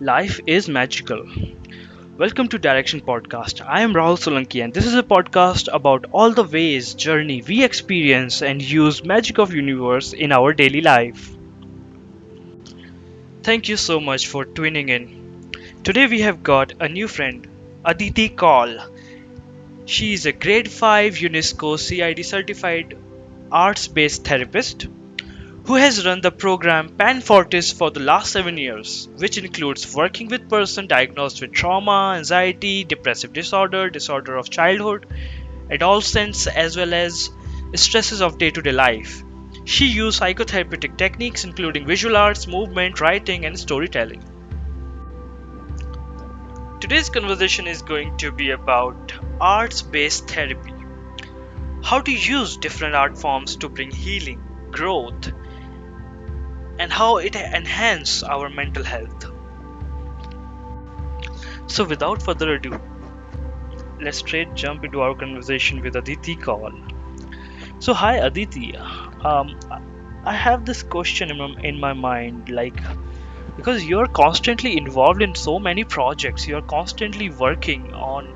Life is magical. Welcome to Direction Podcast. I am Rahul Solanki and this is a podcast about all the ways, journey we experience and use magic of universe in our daily life. Thank you so much for tuning in. Today we have got a new friend, Aditi Kaul. She is a grade 5 UNESCO CID certified arts-based therapist who has run the program Fortis for the last 7 years, which includes working with persons diagnosed with trauma, anxiety, depressive disorder, disorder of childhood, adolescence, as well as stresses of day-to-day life. She used psychotherapeutic techniques including visual arts, movement, writing, and storytelling. Today's conversation is going to be about arts-based therapy. How to use different art forms to bring healing, growth, and how it enhances our mental health. So, without further ado, let's straight jump into our conversation with Aditi Kaul. So, hi Aditi. I have this question in my mind, like because you're constantly involved in so many projects, you're constantly working on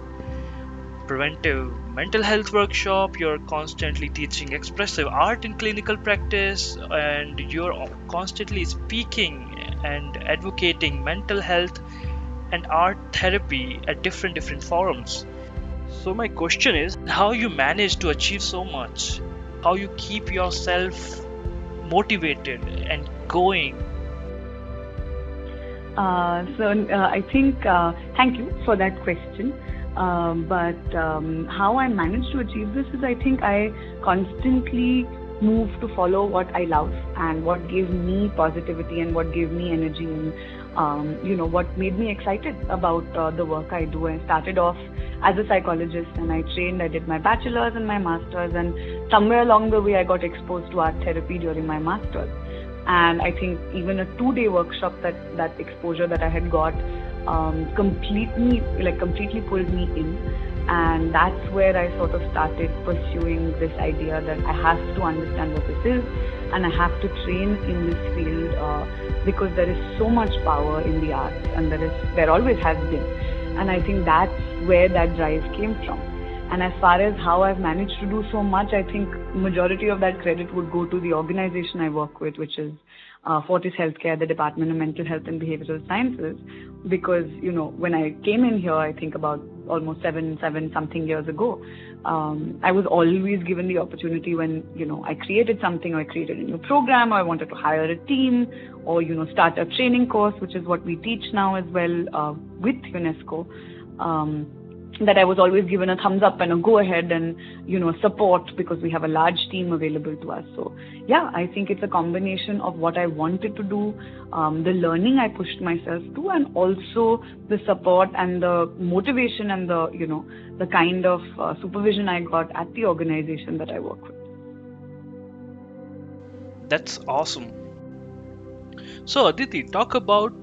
preventive mental health workshop, you're constantly teaching expressive art in clinical practice, and you're constantly speaking and advocating mental health and art therapy at different forums. So my question is how you manage to achieve so much, how you keep yourself motivated and going. I think, thank you for that question. But how I managed to achieve this is I think I constantly move to follow what I love and what gave me positivity and what gave me energy and what made me excited about the work I do. I started off as a psychologist and I trained, I did my bachelor's and my master's, and somewhere along the way I got exposed to art therapy during my master's. And I think even a 2-day workshop, that exposure that I had got completely pulled me in, and that's where I sort of started pursuing this idea that I have to understand what this is and I have to train in this field because there is so much power in the arts, and there always has been, and I think that's where that drive came from. And as far as how I've managed to do so much, I think majority of that credit would go to the organization I work with, which is Fortis Healthcare, the Department of Mental Health and Behavioral Sciences. Because, when I came in here, I think about almost seven something years ago, I was always given the opportunity when, I created something or I created a new program or I wanted to hire a team or, start a training course, which is what we teach now as well with UNESCO. That I was always given a thumbs up and a go ahead and support because we have a large team available to us. So yeah, I think it's a combination of what I wanted to do, the learning I pushed myself to, and also the support and the motivation and the kind of supervision I got at the organization that I work with. That's awesome. So Aditi, talk about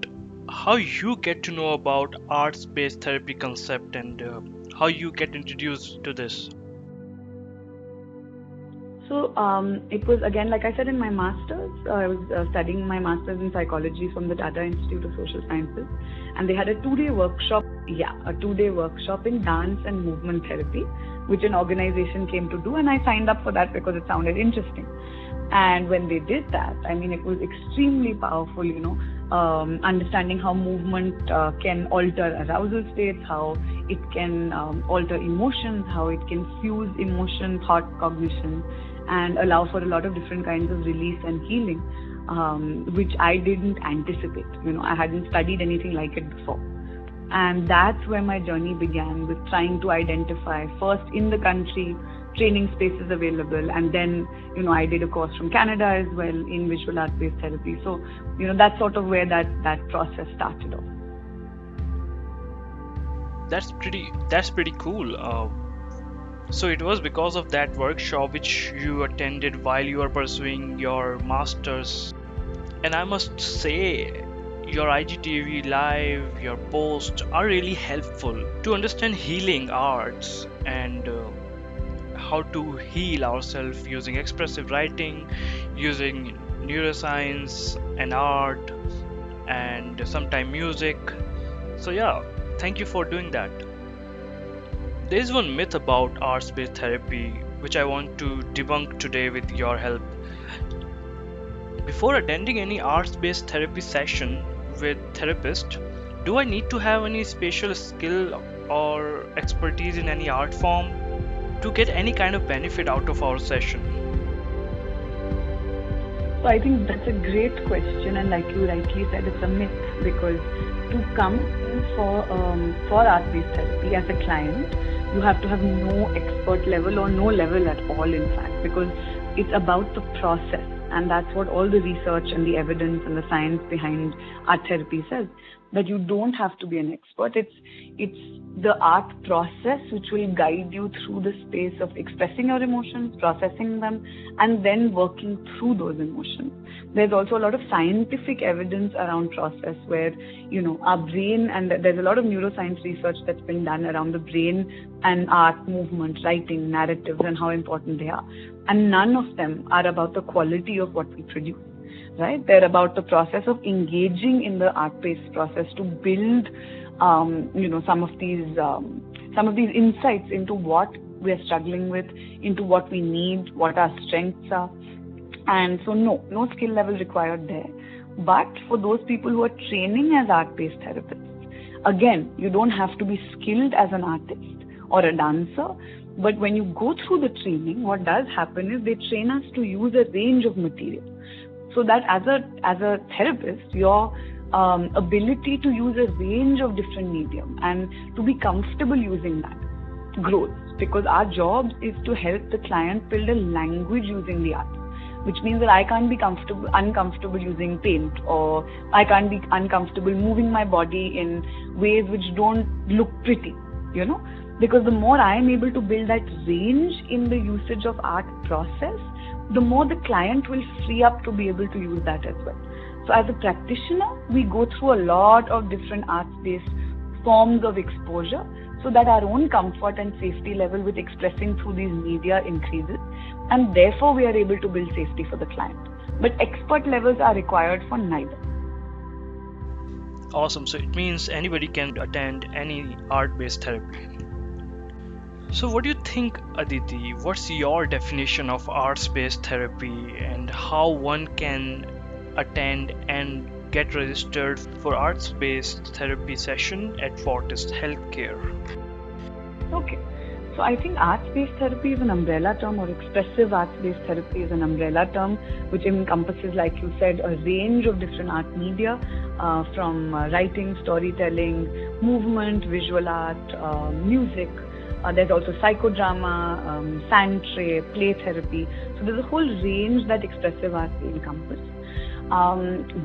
how you get to know about arts-based therapy concept and how you get introduced to this. So it was, again, like I said, in my master's. I was studying my master's in psychology from the Tata Institute of Social Sciences, and they had a 2-day workshop. Yeah, a 2-day workshop in dance and movement therapy, which an organization came to do, and I signed up for that because it sounded interesting. And when they did that, I mean, it was extremely powerful, understanding how movement can alter arousal states, how it can alter emotions, how it can fuse emotion, thought, cognition, and allow for a lot of different kinds of release and healing, which I didn't anticipate. I hadn't studied anything like it before. And that's where my journey began, with trying to identify first in the country training spaces available, and then I did a course from Canada as well in visual art based therapy. So that's sort of where that process started off. That's pretty cool. So it was because of that workshop which you attended while you were pursuing your masters, and I must say your IGTV live, your posts are really helpful to understand healing arts and how to heal ourselves using expressive writing, using neuroscience and art, and sometime music. So yeah, thank you for doing that. There is one myth about arts-based therapy which I want to debunk today with your help. Before attending any arts-based therapy session with therapist, do I need to have any special skill or expertise in any art form to get any kind of benefit out of our session? So I think that's a great question, and like you rightly said, it's a myth because to come in for art-based therapy as a client, you have to have no expert level or no level at all, in fact, because it's about the process, and that's what all the research and the evidence and the science behind art therapy says, that you don't have to be an expert. It's the art process which will guide you through the space of expressing your emotions, processing them, and then working through those emotions. There's also a lot of scientific evidence around process where, our brain, and there's a lot of neuroscience research that's been done around the brain and art, movement, writing, narratives, and how important they are. And none of them are about the quality of what we produce. Right? They're about the process of engaging in the art-based process to build, some of these insights into what we're struggling with, into what we need, what our strengths are. And so, no skill level required there. But for those people who are training as art-based therapists, again, you don't have to be skilled as an artist or a dancer. But when you go through the training, what does happen is they train us to use a range of material. So that as a therapist, your ability to use a range of different medium and to be comfortable using that grows, because our job is to help the client build a language using the art, which means that I can't be uncomfortable using paint, or I can't be uncomfortable moving my body in ways which don't look pretty, because the more I am able to build that range in the usage of art process, the more the client will free up to be able to use that as well. So as a practitioner, we go through a lot of different arts-based forms of exposure so that our own comfort and safety level with expressing through these media increases, and therefore we are able to build safety for the client. But expert levels are required for neither. Awesome. So it means anybody can attend any art-based therapy. So what do you think, Aditi? What's your definition of arts-based therapy, and how one can attend and get registered for arts-based therapy session at Fortis Healthcare? Okay. So I think arts-based therapy is an umbrella term, or expressive arts-based therapy is an umbrella term, which encompasses, like you said, a range of different art media, from writing, storytelling, movement, visual art, music. There's also psychodrama, sand tray, play therapy. So there's a whole range that expressive art encompasses.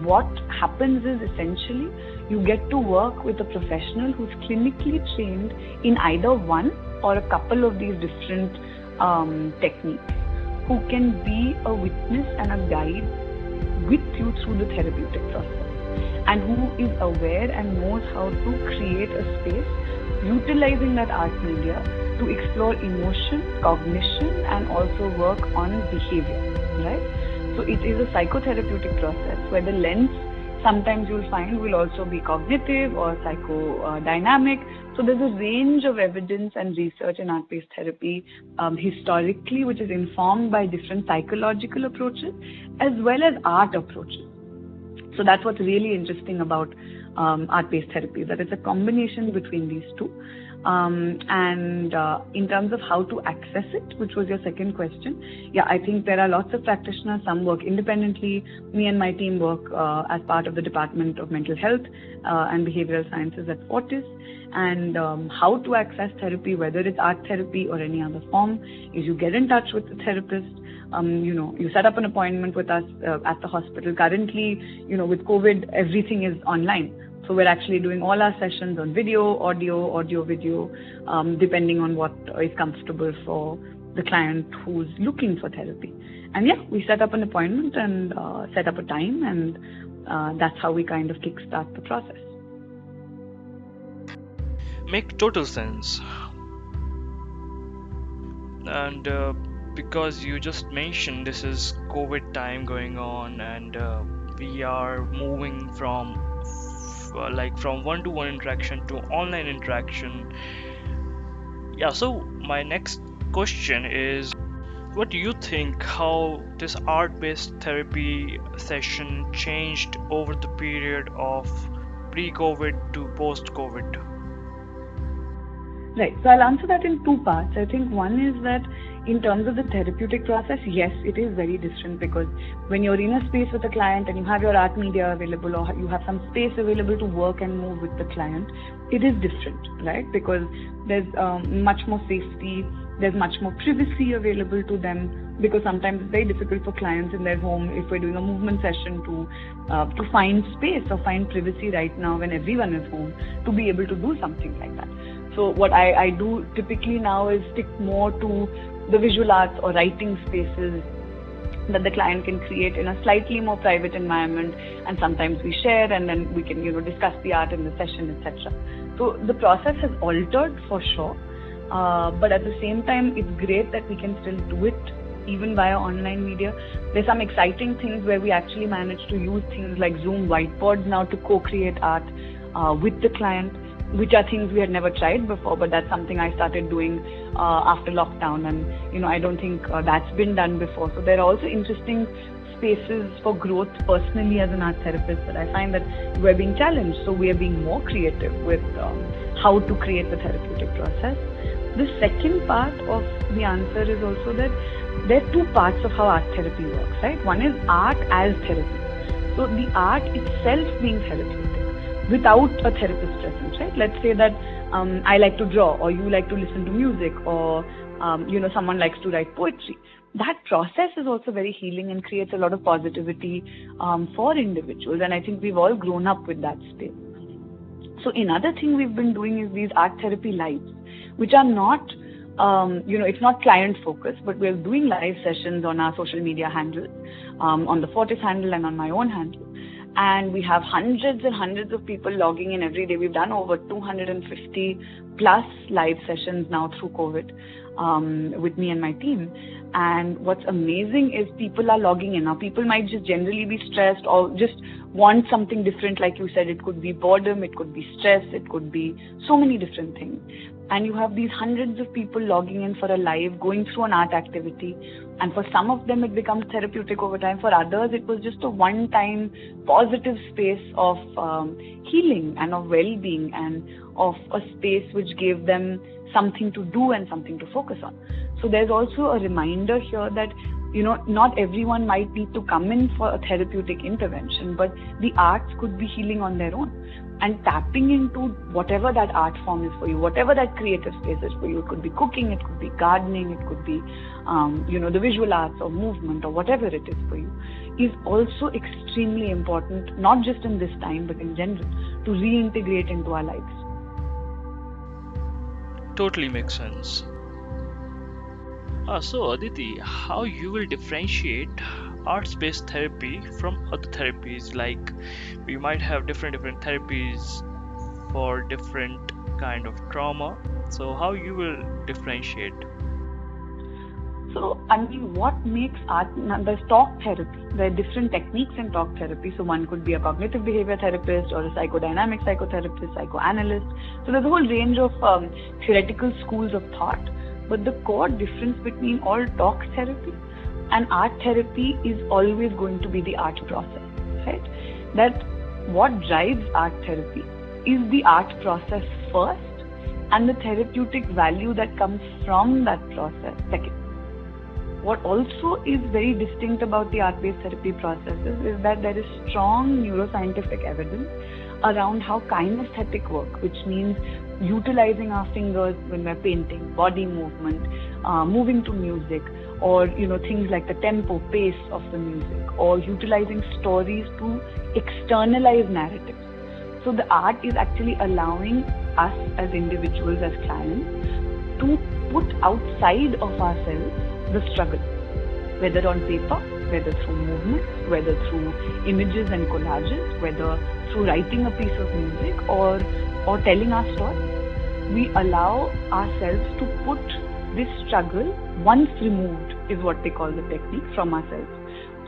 What happens is essentially you get to work with a professional who's clinically trained in either one or a couple of these different techniques, who can be a witness and a guide with you through the therapeutic process, and who is aware and knows how to create a space utilizing that art media to explore emotion, cognition, and also work on behavior, right? So it is a psychotherapeutic process where the lens, sometimes you'll find, will also be cognitive or psychodynamic. So there's a range of evidence and research in art-based therapy historically, which is informed by different psychological approaches as well as art approaches. So that's what's really interesting about art-based therapy, that it's a combination between these two. And in terms of how to access it, which was your second question, I think there are lots of practitioners. Some work independently. Me and my team work as part of the Department of Mental Health and Behavioral Sciences at Fortis. And how to access therapy, whether it's art therapy or any other form, is you get in touch with the therapist. You set up an appointment with us at the hospital. Currently, with COVID, everything is online. So we're actually doing all our sessions on video, audio, video, depending on what is comfortable for the client who's looking for therapy. And we set up an appointment and set up a time, and that's how we kind of kickstart the process. Make total sense. And because you just mentioned this is COVID time going on, and we are moving from like from one-to-one interaction to online interaction. Yeah, so my next question is, what do you think how this art-based therapy session changed over the period of pre-COVID to post-COVID? Right. So I'll answer that in two parts. I think one is that in terms of the therapeutic process, yes, it is very different because when you're in a space with a client and you have your art media available or you have some space available to work and move with the client, it is different, right? Because there's much more safety, there's much more privacy available to them because sometimes it's very difficult for clients in their home if we're doing a movement session to find space or find privacy right now when everyone is home to be able to do something like that. So what I do typically now is stick more to the visual arts or writing spaces that the client can create in a slightly more private environment, and sometimes we share and then we can discuss the art in the session, etc. So the process has altered for sure, but at the same time it's great that we can still do it even via online media. There's some exciting things where we actually manage to use things like Zoom whiteboards now to co-create art with the client, which are things we had never tried before, but that's something I started doing after lockdown, and I don't think that's been done before. So there are also interesting spaces for growth personally as an art therapist, but I find that we're being challenged, so we are being more creative with how to create the therapeutic process. The second part of the answer is also that there are two parts of how art therapy works, right? One is art as therapy. So the art itself being therapeutic without a therapist present, right? Let's say that I like to draw, or you like to listen to music, or someone likes to write poetry. That process is also very healing and creates a lot of positivity for individuals, and I think we've all grown up with that space. So another thing we've been doing is these art therapy lives, which are not it's not client focused, but we're doing live sessions on our social media handles, on the Fortis handle and on my own handle. And we have hundreds and hundreds of people logging in every day. We've done over 250 plus live sessions now through COVID with me and my team. And what's amazing is people are logging in. Now, people might just generally be stressed or just want something different. Like you said, it could be boredom, it could be stress, it could be so many different things. And you have these hundreds of people logging in for a live, going through an art activity. And for some of them, it becomes therapeutic over time. For others, it was just a one-time positive space of healing and of well-being and of a space which gave them something to do and something to focus on. So there's also a reminder here that not everyone might need to come in for a therapeutic intervention, but the arts could be healing on their own. And tapping into whatever that art form is for you, whatever that creative space is for you, it could be cooking, it could be gardening, it could be, the visual arts or movement or whatever it is for you, is also extremely important, not just in this time, but in general, to reintegrate into our lives. Totally makes sense. So Aditi, how you will differentiate arts-based therapy from other therapies? Like we might have different therapies for different kind of trauma. So how you will differentiate? So, what makes art? There's talk therapy. There are different techniques in talk therapy. So one could be a cognitive behavior therapist or a psychodynamic psychotherapist, psychoanalyst. So there's a whole range of theoretical schools of thought. But the core difference between all talk therapy and art therapy is always going to be the art process, right? That what drives art therapy is the art process first, and the therapeutic value that comes from that process second. What also is very distinct about the art-based therapy processes is that there is strong neuroscientific evidence around how kinesthetic work, which means utilizing our fingers when we're painting, body movement, moving to music, or things like the tempo, pace of the music, or utilizing stories to externalize narratives. So the art is actually allowing us as individuals, as clients, to put outside of ourselves the struggle, whether on paper, whether through movement, whether through images and collages, whether through writing a piece of music or telling our story. We allow ourselves to put this struggle, once removed, is what they call the technique, from ourselves.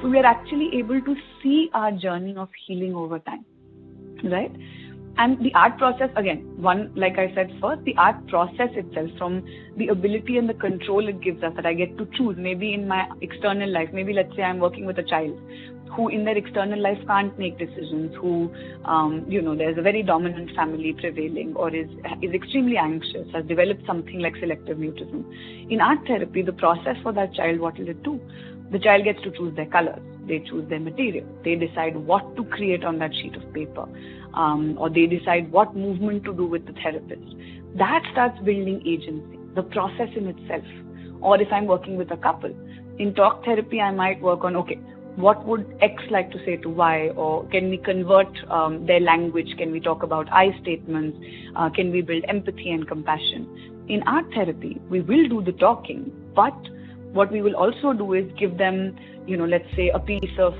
So we are actually able to see our journey of healing over time, right? And the art process, again, one, like I said first, the art process itself, from the ability and the control it gives us, that I get to choose. Maybe in my external life, maybe let's say I'm working with a child who in their external life can't make decisions, who, there's a very dominant family prevailing, or is extremely anxious, has developed something like selective mutism. In art therapy, the process for that child, what will it do? The child gets to choose their colors, they choose their material, they decide what to create on that sheet of paper, or they decide what movement to do with the therapist. That starts building agency, the process in itself. Or if I'm working with a couple, in talk therapy, I might work on, okay, what would X like to say to Y, or can we convert their language? Can we talk about I statements? Can we build empathy and compassion? In art therapy, we will do the talking, but what we will also do is give them, let's say a piece of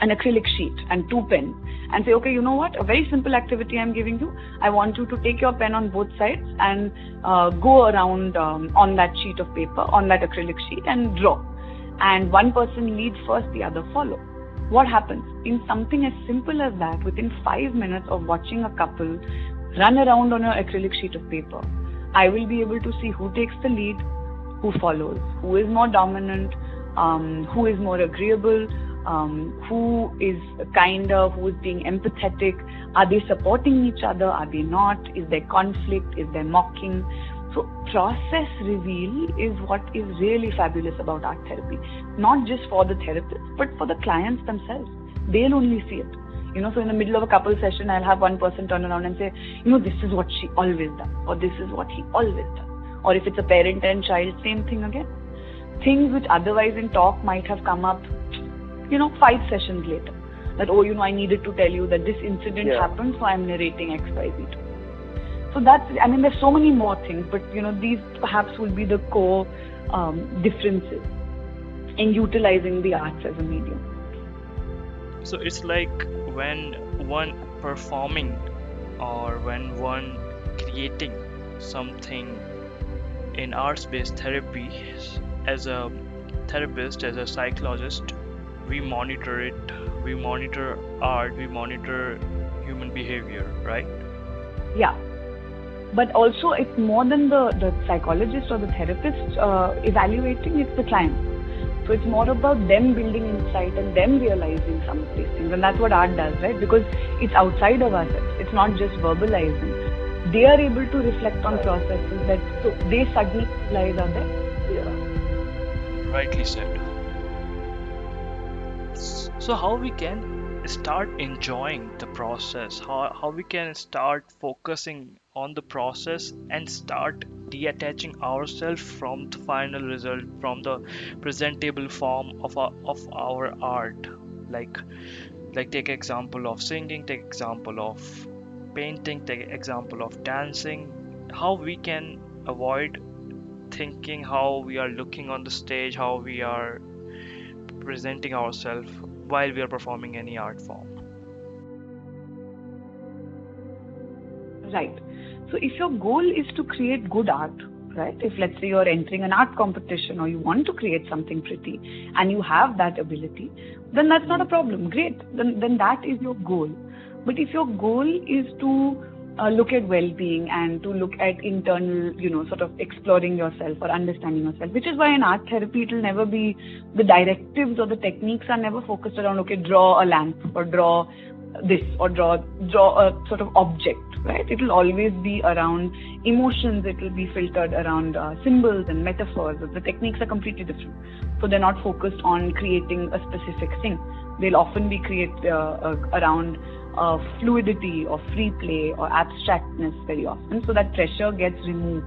an acrylic sheet and 2 pens, and say, okay, you know what, a very simple activity I'm giving you. I want you to take your pen on both sides and go around on that sheet of paper, on that acrylic sheet, and draw. And one person leads first, the other follow. What happens? In something as simple as that, within 5 minutes of watching a couple run around on an acrylic sheet of paper, I will be able to see who takes the lead, who follows, who is more dominant, who is more agreeable, who is kinder, who is being empathetic. Are they supporting each other? Are they not? Is there conflict? Is there mocking? So process reveal is what is really fabulous about art therapy. Not just for the therapist, but for the clients themselves. They'll only see it. So in the middle of a couple session, I'll have one person turn around and say, this is what she always does, or this is what he always does. Or if it's a parent and child, same thing again. Things which otherwise in talk might have come up, 5 sessions later. That, I needed to tell you that this incident happened, so I'm narrating X, Y, Z. So there's so many more things, but these perhaps will be the core differences in utilizing the arts as a medium. So it's like when one performing or when one creating something in arts-based therapy, as a therapist, as a psychologist, we monitor it, we monitor art, we monitor human behavior, right? Yeah. But also it's more than the psychologist or the therapist evaluating, it's the client. So it's more about them building insight and them realizing some of these things. And that's what art does, right? Because it's outside of ourselves. It's not just verbalizing. They are able to reflect on processes that so they suddenly realize are there. Yeah. Rightly said. So how we can start enjoying the process, how we can start focusing on the process and start detaching ourselves from the final result, from the presentable form of our art. Like take example of singing, take example of painting, take example of dancing. How we can avoid thinking how we are looking on the stage, how we are presenting ourselves while we are performing any art form. Right. So if your goal is to create good art, right? If let's say you're entering an art competition or you want to create something pretty and you have that ability, then that's not a problem. Great. Then that is your goal. But if your goal is to look at well-being and to look at internal, sort of exploring yourself or understanding yourself, which is why in art therapy it will never be, the directives or the techniques are never focused around, okay, draw a lamp or draw this or draw a sort of object, right? It will always be around emotions. It will be filtered around symbols and metaphors. The techniques are completely different. So they're not focused on creating a specific thing. They'll often be created around fluidity or free play or abstractness very often, so that pressure gets removed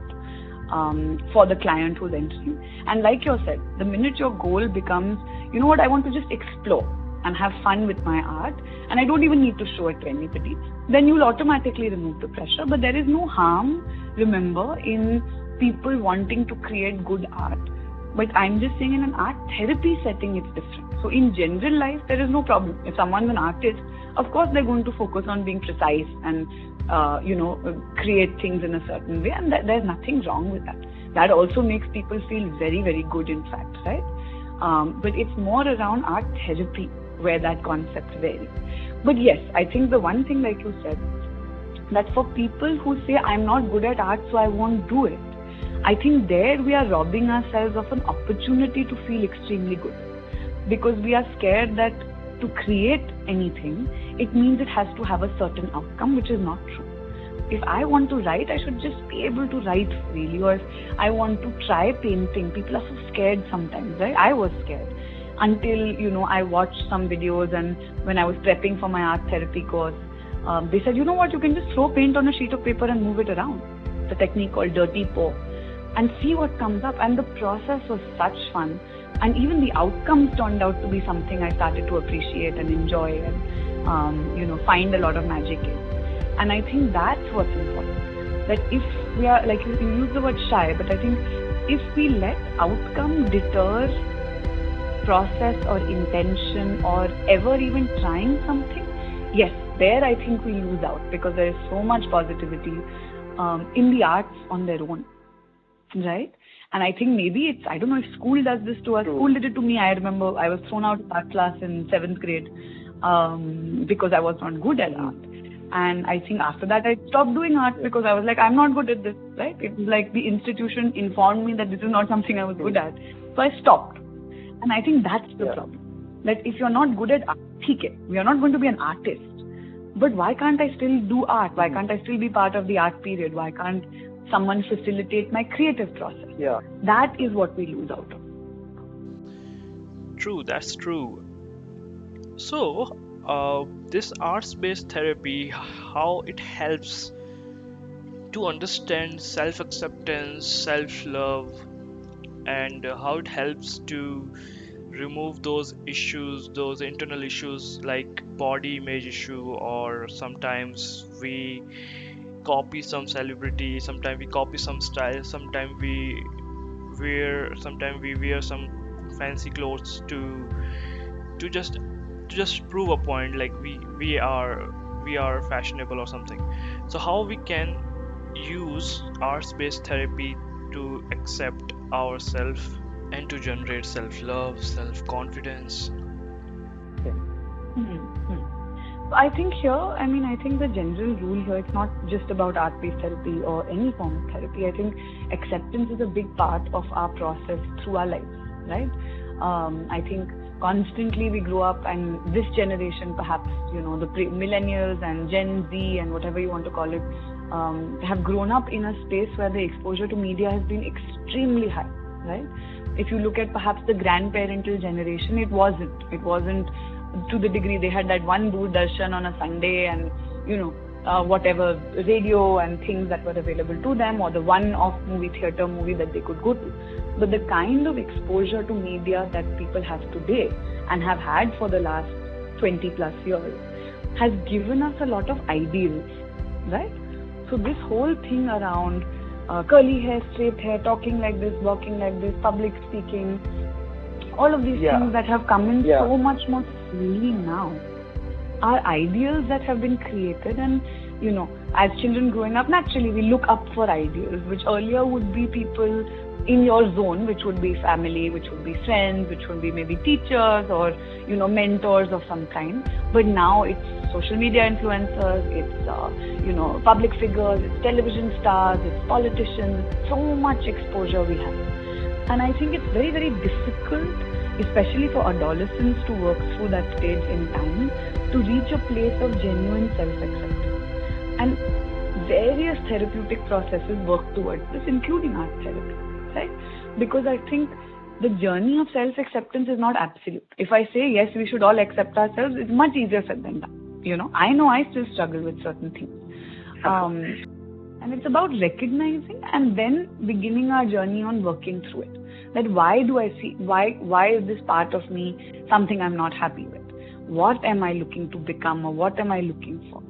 for the client who's entering. And like you said, the minute your goal becomes, I want to just explore and have fun with my art, and I don't even need to show it to anybody, then you'll automatically remove the pressure. But there is no harm, remember, in people wanting to create good art. But I'm just saying in an art therapy setting, it's different. So in general life, there is no problem. If someone's an artist, of course, they're going to focus on being precise and, create things in a certain way. And there's nothing wrong with that. That also makes people feel very, very good, in fact, right? But it's more around art therapy where that concept varies. But yes, I think the one thing, like you said, that for people who say I'm not good at art, so I won't do it, I think there we are robbing ourselves of an opportunity to feel extremely good, because we are scared that to create anything, it means it has to have a certain outcome, which is not true. If I want to write, I should just be able to write freely. Or if I want to try painting, people are so scared sometimes, right? I was scared until I watched some videos, and when I was prepping for my art therapy course, they said, you know what, you can just throw paint on a sheet of paper and move it around. The technique called dirty pour, and see what comes up. And the process was such fun, and even the outcomes turned out to be something I started to appreciate and enjoy, and find a lot of magic in. And I think that's what's important. That if we are, like you use the word shy, but I think if we let outcome deter process or intention or ever even trying something, yes, there I think we lose out, because there is so much positivity in the arts on their own, right? And I think maybe it's, I don't know if school does this to us. School did it to me. I remember I was thrown out of art class in 7th grade because I was not good at art. And I think after that I stopped doing art because I was like, I'm not good at this, right? It was like the institution informed me that this is not something I was good at. So I stopped. And I think that's the problem. That if you're not good at art, we are not going to be an artist. But why can't I still do art? Why can't I still be part of the art period? Why can't someone facilitate my creative process? That is what we lose out of. True, that's true. So, this arts-based therapy, how it helps to understand self-acceptance, self-love, and how it helps to remove those issues, those internal issues like body image issue, or sometimes we copy some celebrity, sometimes we copy some style, sometimes we wear some fancy clothes to just prove a point, like we are fashionable or something. So how we can use arts-based therapy to accept ourselves and to generate self-love, self-confidence? So I think here, I think the general rule here, it's not just about art-based therapy or any form of therapy. I think acceptance is a big part of our process through our lives, right? I think constantly we grow up, and this generation, perhaps, the millennials and Gen Z and whatever you want to call it, have grown up in a space where the exposure to media has been extremely high, right? If you look at perhaps the grandparental generation, it wasn't to the degree. They had that one Doordarshan on a Sunday, and whatever radio and things that were available to them, or the one-off movie that they could go to. But the kind of exposure to media that people have today and have had for the last 20 plus years has given us a lot of ideals, right? So this whole thing around curly hair, straight hair, talking like this, walking like this, public speaking, all of these things that have come in so much more freely now are ideals that have been created. And as children growing up, naturally we look up for ideals, which earlier would be people in your zone, which would be family, which would be friends, which would be maybe teachers or mentors of some kind. But now it's social media influencers, it's public figures, it's television stars, it's politicians. So much exposure we have, and I think it's very, very difficult, especially for adolescents, to work through that stage in time to reach a place of genuine self-acceptance. And various therapeutic processes work towards this, including art therapy, right? Because I think the journey of self-acceptance is not absolute. If I say, yes, we should all accept ourselves, it's much easier said than done. I know I still struggle with certain things. And it's about recognizing and then beginning our journey on working through it. That why is this part of me something I'm not happy with? What am I looking to become, or what am I looking for?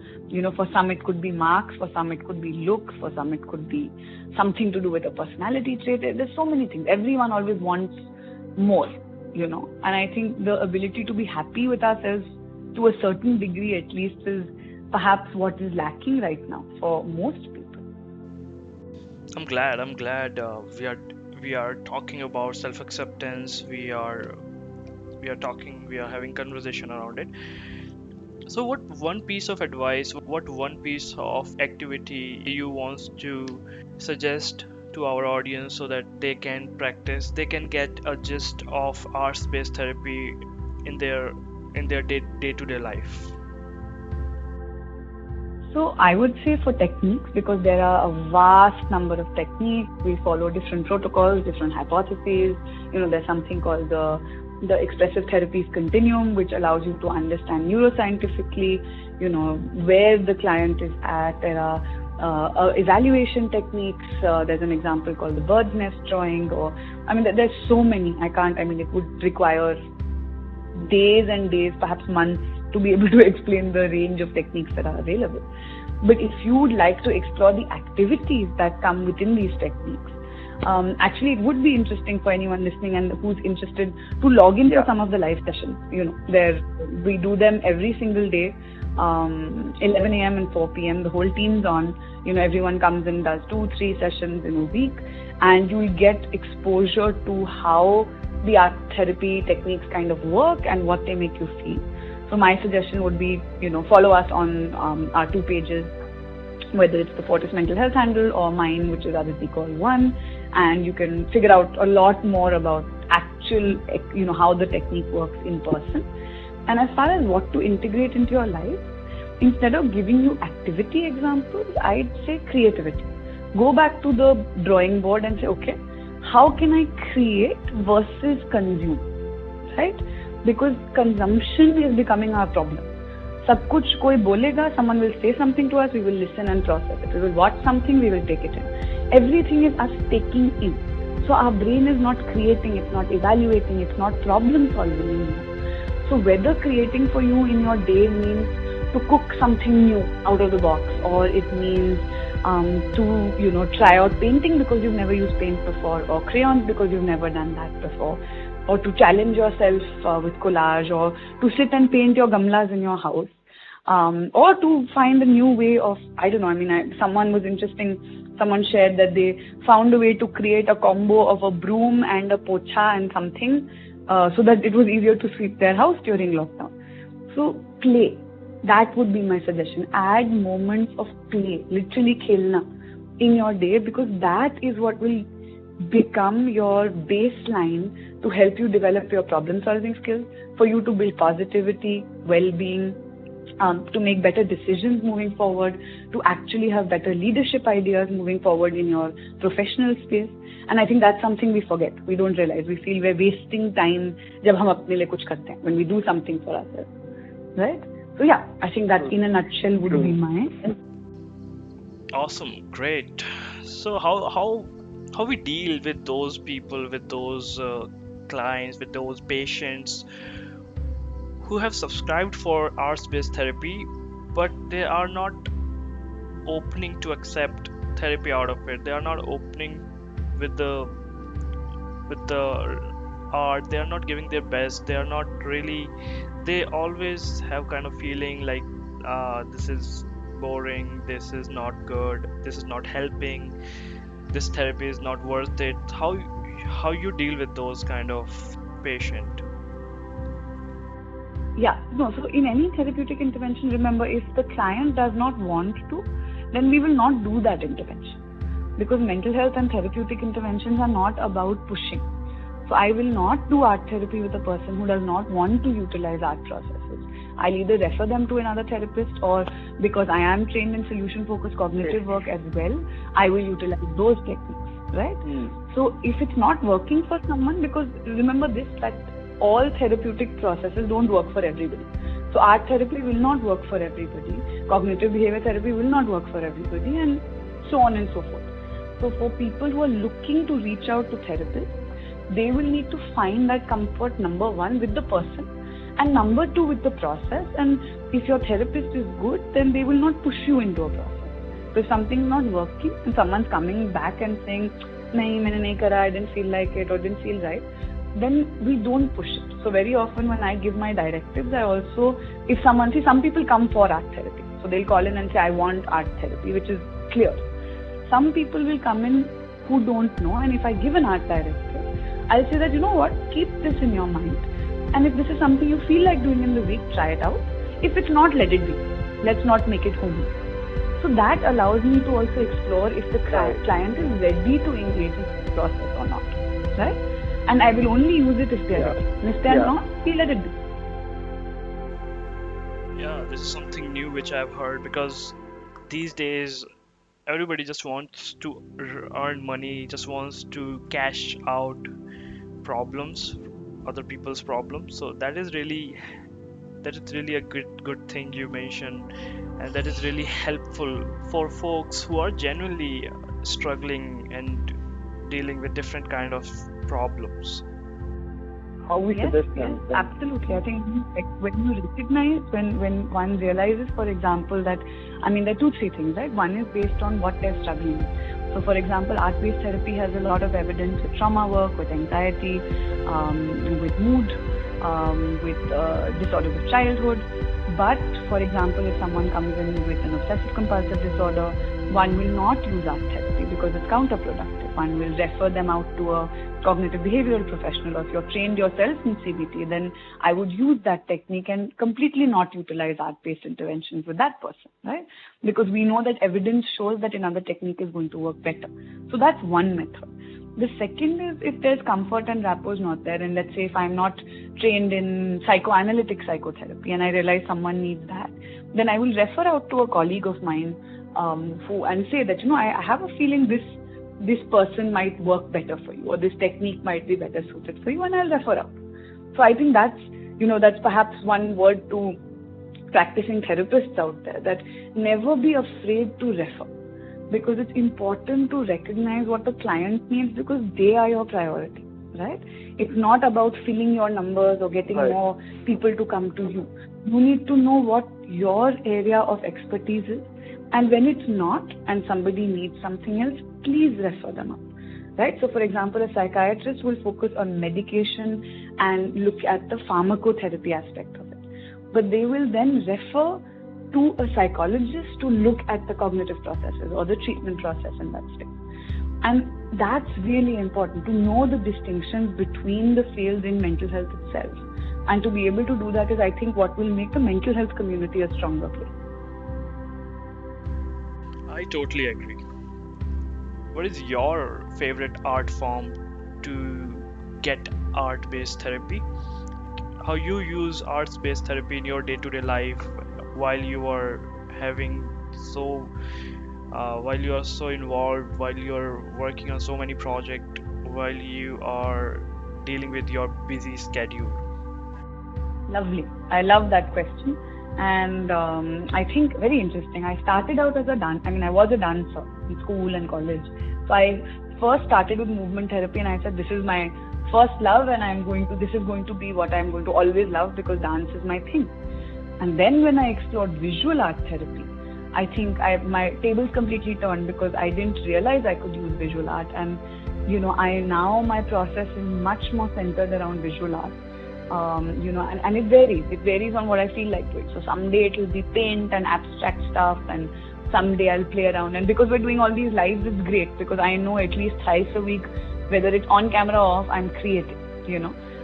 For some it could be marks, for some it could be looks, for some it could be something to do with a personality trait. There's so many things. Everyone always wants more, and I think the ability to be happy with ourselves to a certain degree at least is perhaps what is lacking right now for most people. I'm glad we are talking about self-acceptance. We are having conversation around it. So, what one piece of advice, what one piece of activity you want to suggest to our audience so that they can practice, they can get a gist of arts-based therapy in their day-to-day life? So I would say for techniques, because there are a vast number of techniques, we follow different protocols, different hypotheses. There's something called the expressive therapies continuum, which allows you to understand neuroscientifically, where the client is at. There are evaluation techniques. There's an example called the bird's nest drawing, or there's so many. I can't. It would require days and days, perhaps months, to be able to explain the range of techniques that are available. But if you would like to explore the activities that come within these techniques, actually it would be interesting for anyone listening and who's interested to log into some of the live sessions. We do them every single day, 11 a.m. and 4 p.m. The whole team's on. Everyone comes in, does 2-3 sessions in a week, and you will get exposure to how the art therapy techniques kind of work and what they make you feel. So my suggestion would be, follow us on our 2 pages, whether it's the Fortis Mental Health handle or mine, which is Aditi Kaul 1, and you can figure out a lot more about actual, how the technique works in person. And as far as what to integrate into your life, instead of giving you activity examples, I'd say creativity. Go back to the drawing board and say, okay, how can I create versus consume, right? Because consumption is becoming our problem. सब कुछ कोई बोलेगा, someone will say something to us, we will listen and process it. We will watch something, we will take it in. Everything is us taking in. So our brain is not creating, it's not evaluating, it's not problem solving anymore. So whether creating for you in your day means to cook something new out of the box, or it means to try out painting because you've never used paint before, or crayons because you've never done that before, or to challenge yourself with collage, or to sit and paint your gamlas in your house, or to find a new way of, someone was interesting, someone shared that they found a way to create a combo of a broom and a pocha and something, so that it was easier to sweep their house during lockdown. So play. That would be my suggestion. Add moments of play, literally khelna, in your day, because that is what will become your baseline to help you develop your problem solving skills, for you to build positivity, well-being, to make better decisions moving forward, to actually have better leadership ideas moving forward in your professional space. And I think that's something we forget. We don't realize. We feel we're wasting time जब हम अपने लिए कुछ करते हैं, when we do something for ourselves, right? So yeah, I think that in a nutshell would be mine. Awesome, great. So how we deal with those people, with those clients, with those patients who have subscribed for arts-based therapy, but they are not opening to accept therapy out of it. They are not opening with the art. They are not giving their best. They are not really. They always have kind of feeling like this is boring. This is not good. This is not helping. This therapy is not worth it. How you deal with those kind of patient? Yeah, no, so in any therapeutic intervention, remember, if the client does not want to, then we will not do that intervention. Because mental health and therapeutic interventions are not about pushing. So I will not do art therapy with a person who does not want to utilize art processes. I'll either refer them to another therapist, or because I am trained in solution-focused cognitive work as well, I will utilize those techniques, right? So if it's not working for someone, because remember this, that all therapeutic processes don't work for everybody. So art therapy will not work for everybody. Cognitive behavior therapy will not work for everybody, and so on and so forth. So for people who are looking to reach out to therapists, they will need to find that comfort, number one, with the person, and number two, with the process. And if your therapist is good, then they will not push you into a process. So if something's not working and someone's coming back and saying, nahi, maine nahi kara, I didn't feel like it or didn't feel right, then we don't push it. So very often when I give my directives, I also, if someone, see, some people come for art therapy. So they'll call in and say, I want art therapy, which is clear. Some people will come in who don't know, and if I give an art directive, I'll say that, you know what, keep this in your mind. And if this is something you feel like doing in the week, try it out. If it's not, let it be. Let's not make it homework. So that allows me to also explore if the client is ready to engage in this process or not, right? And I will only use it if they are ready. And if they are not, we let it be. Yeah, this is something new which I've heard, because these days everybody just wants to earn money, just wants to cash out problems, other people's problems. So that is really a good thing you mentioned, and that is really helpful for folks who are genuinely struggling and dealing with different kind of problems. How we suggest them. Yes, absolutely. I think when you recognize, when one realizes, for example, that, I mean, there are 2-3 things, right? One is based on what they're struggling with. So, for example, art-based therapy has a lot of evidence with trauma work, with anxiety, with mood, with disorders of childhood. But, for example, if someone comes in with an obsessive-compulsive disorder, one will not use art therapy because it's counterproductive. One will refer them out to a cognitive behavioral professional, or if you're trained yourself in CBT, then I would use that technique and completely not utilize art-based interventions with that person, right? Because we know that evidence shows that another technique is going to work better. So that's one method. The second is if there's comfort and rapport is not there, and let's say if I'm not trained in psychoanalytic psychotherapy and I realize someone needs that, then I will refer out to a colleague of mine and say that, I have a feeling this person might work better for you, or this technique might be better suited for you, and I'll refer out. So I think that's perhaps one word to practicing therapists out there, that never be afraid to refer, because it's important to recognize what the client needs, because they are your priority, right? It's not about filling your numbers or getting more people to come to you. You need to know what your area of expertise is, and when it's not and somebody needs something else, please refer them up, right? So, for example, a psychiatrist will focus on medication and look at the pharmacotherapy aspect of it, but they will then refer to a psychologist to look at the cognitive processes or the treatment process in that space. And that's really important, to know the distinctions between the fields in mental health itself. And to be able to do that is, I think, what will make the mental health community a stronger place. I totally agree. What is your favorite art form to get art-based therapy? How you use arts-based therapy in your day-to-day life while you are while you are so involved, while you are working on so many projects, while you are dealing with your busy schedule? Lovely. I love that question. And I think very interesting. I started out as I was a dancer in school and college. So I first started with movement therapy, and I said, this is my first love, and this is going to be what I'm going to always love, because dance is my thing. And then when I explored visual art therapy, I think my tables completely turned, because I didn't realize I could use visual art. And my process is much more centered around visual art. And it varies on what I feel like doing. So someday it will be paint and abstract stuff, and someday I'll play around. And because we're doing all these lives, it's great, because I know at least thrice a week, whether it's on camera or off, I'm creating.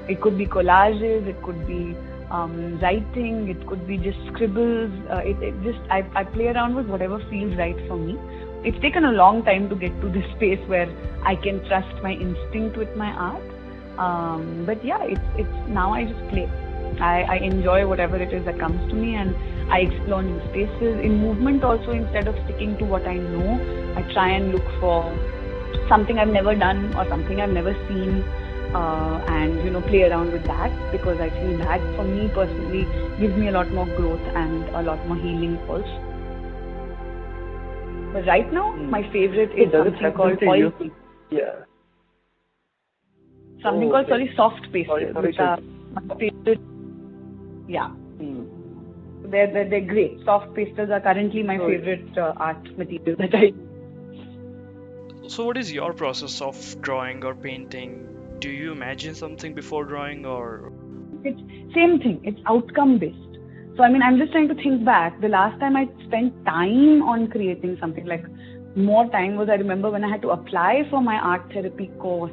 It could be collages, it could be writing, it could be just scribbles. I play around with whatever feels right for me. It's taken a long time to get to this space where I can trust my instinct with my art. But yeah, it's now I just play. I enjoy whatever it is that comes to me, and I explore new spaces. In movement also, instead of sticking to what I know, I try and look for something I've never done or something I've never seen, and play around with that, because I think that for me personally gives me a lot more growth and a lot more healing also. But right now, my favorite is something called oil paint. Yeah. Something called soft pastels, which are my favorite. Yeah. They're great. Soft pastels are currently my favorite art material that I. So what is your process of drawing or painting? Do you imagine something before drawing, or? It's same thing. It's outcome based. So I'm just trying to think back. The last time I spent time on creating something, like more time, was I remember when I had to apply for my art therapy course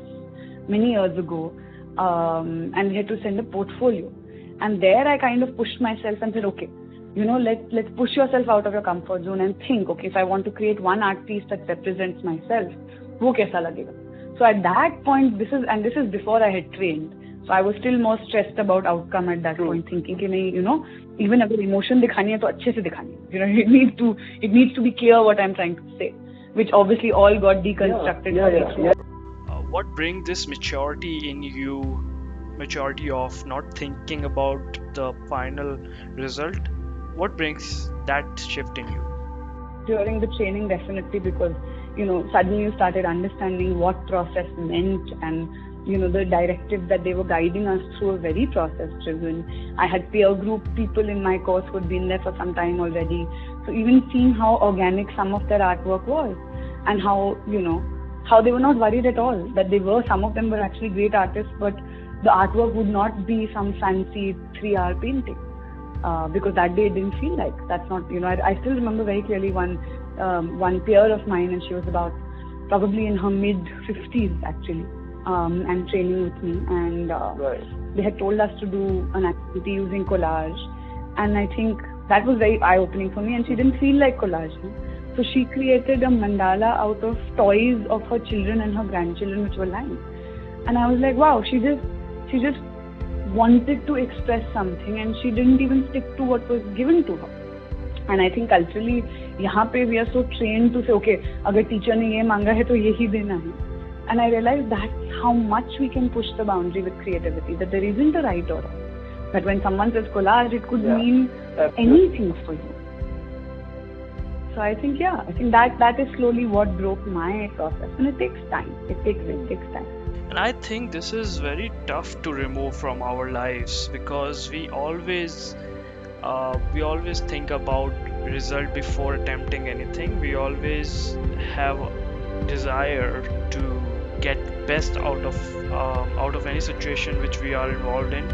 many years ago, and we had to send a portfolio. And there I kind of pushed myself and said, okay, let's push yourself out of your comfort zone and think, okay, if I want to create one art piece that represents myself, wo kaisa lagega? So at that point, this is before I had trained. So I was still more stressed about outcome at that point, thinking कि नहीं, even अगर emotion दिखानी है तो अच्छे से दिखानी है. It needs to be clear what I'm trying to say, which obviously all got deconstructed. What brings this maturity in you? Maturity of not thinking about the final result. What brings that shift in you? During the training, definitely, because suddenly you started understanding what process meant, and the directives that they were guiding us through were very process driven. I had peer group people in my course who had been there for some time already, so even seeing how organic some of their artwork was, and how they were not worried at all, that some of them were actually great artists, but the artwork would not be some fancy 3-hour painting, because that day it didn't feel like. That's not, I still remember very clearly one peer of mine, and she was about probably in her mid-50s actually, and training with me, and they had told us to do an activity using collage, and I think that was very eye-opening for me, and she didn't feel like collage. So she created a mandala out of toys of her children and her grandchildren which were lying, and I was like, wow, she just wanted to express something, and she didn't even stick to what was given to her. And I think culturally, यहाँ पे we are so trained to say, okay, अगर teacher ने ये मांगा है तो यही देना है. And I realized that's how much we can push the boundary with creativity, that there isn't a right or wrong. That when someone says collage, it could mean anything for you. So I think that is slowly what broke my process, and it takes time. It takes time. And I think this is very tough to remove from our lives, because we always think about result before attempting anything. We always have a desire to get best out of any situation which we are involved in.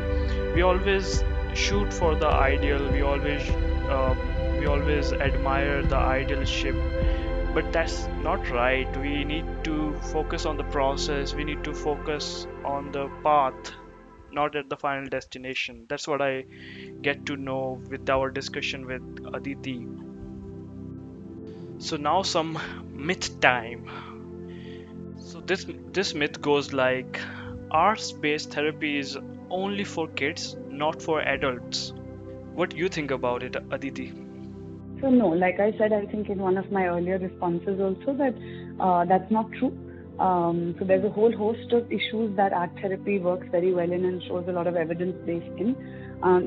We always shoot for the ideal. We always admire the idealship, but that's not right. We need to focus on the process. We need to focus on the path, not at the final destination. That's what I get to know with our discussion with Aditi. So now some myth time. So this myth goes like, arts-based therapy is only for kids, not for adults. What do you think about it, Aditi? So no, like I said, I think in one of my earlier responses also, that that's not true. So there's a whole host of issues that art therapy works very well in and shows a lot of evidence based in,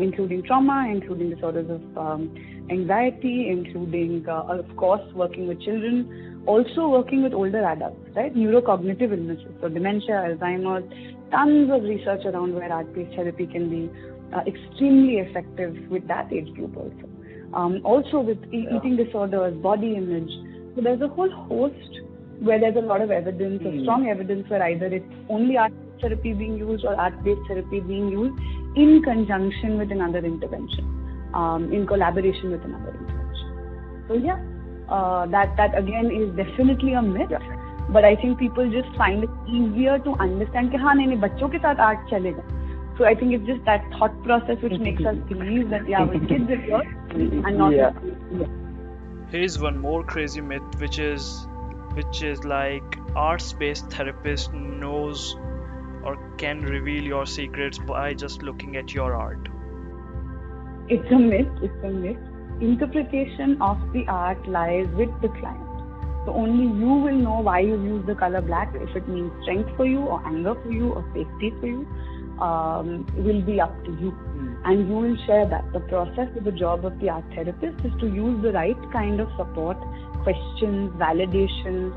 including trauma, including disorders of anxiety, including, of course, working with children, also working with older adults, right? Neurocognitive illnesses, so dementia, Alzheimer's, tons of research around where art-based therapy can be extremely effective with that age group also. Also with eating disorders, body image. So there's a whole host where there's a lot of evidence, strong evidence where either it's only art therapy being used or art-based therapy being used in conjunction with another intervention, in collaboration with another intervention. So that again is definitely a myth. But I think people just find it easier to understand कि हाँ नहीं बच्चों के साथ art चलेगा. So I think it's just that thought process which makes us believe that with kids it works and not. Here's one more crazy myth, which is like, arts-based therapist knows or can reveal your secrets by just looking at your art. It's a myth. Interpretation of the art lies with the client. So only you will know why you use the color black, if it means strength for you or anger for you or safety for you. Will be up to you, and you will share that. The process of the job of the art therapist is to use the right kind of support, questions, validation,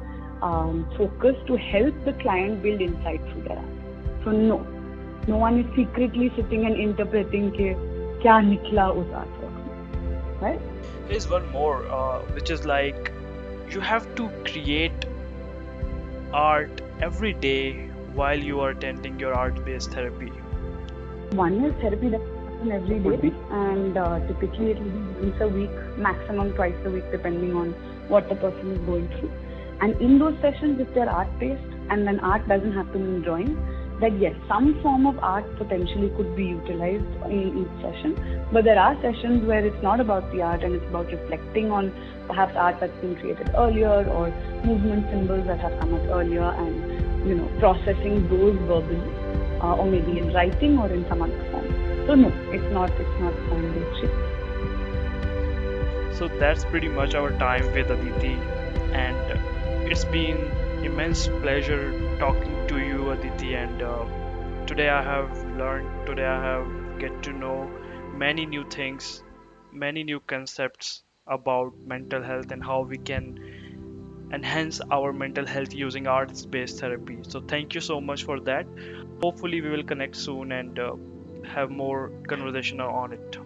focus to help the client build insight through their art. So no one is secretly sitting and interpreting ke kya nikla us artwork, right? Here's one more, which is like, you have to create art every day while you are attending your art-based therapy. One is therapy that happens every day, and typically it will be once a week, maximum twice a week, depending on what the person is going through. And in those sessions, if they're art-based, and then art doesn't have to mean drawing, that yes, some form of art potentially could be utilized in each session, but there are sessions where it's not about the art and it's about reflecting on perhaps art that's been created earlier or movement symbols that have come up earlier, and processing those verbally, or maybe in writing or in some other form. So no, it's not mandatory. So that's pretty much our time with Aditi, and it's been immense pleasure talking to you, Aditi. And today I have learned, today I have get to know many new things, many new concepts about mental health and how we can enhance our mental health using arts-based therapy. So thank you so much for that. Hopefully we will connect soon and have more conversation on it.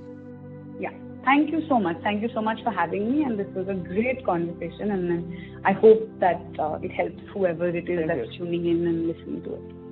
Yeah. Thank you so much. Thank you so much for having me. And this was a great conversation. And I hope that it helps whoever it is Thank that's you. tuning in and listening to it.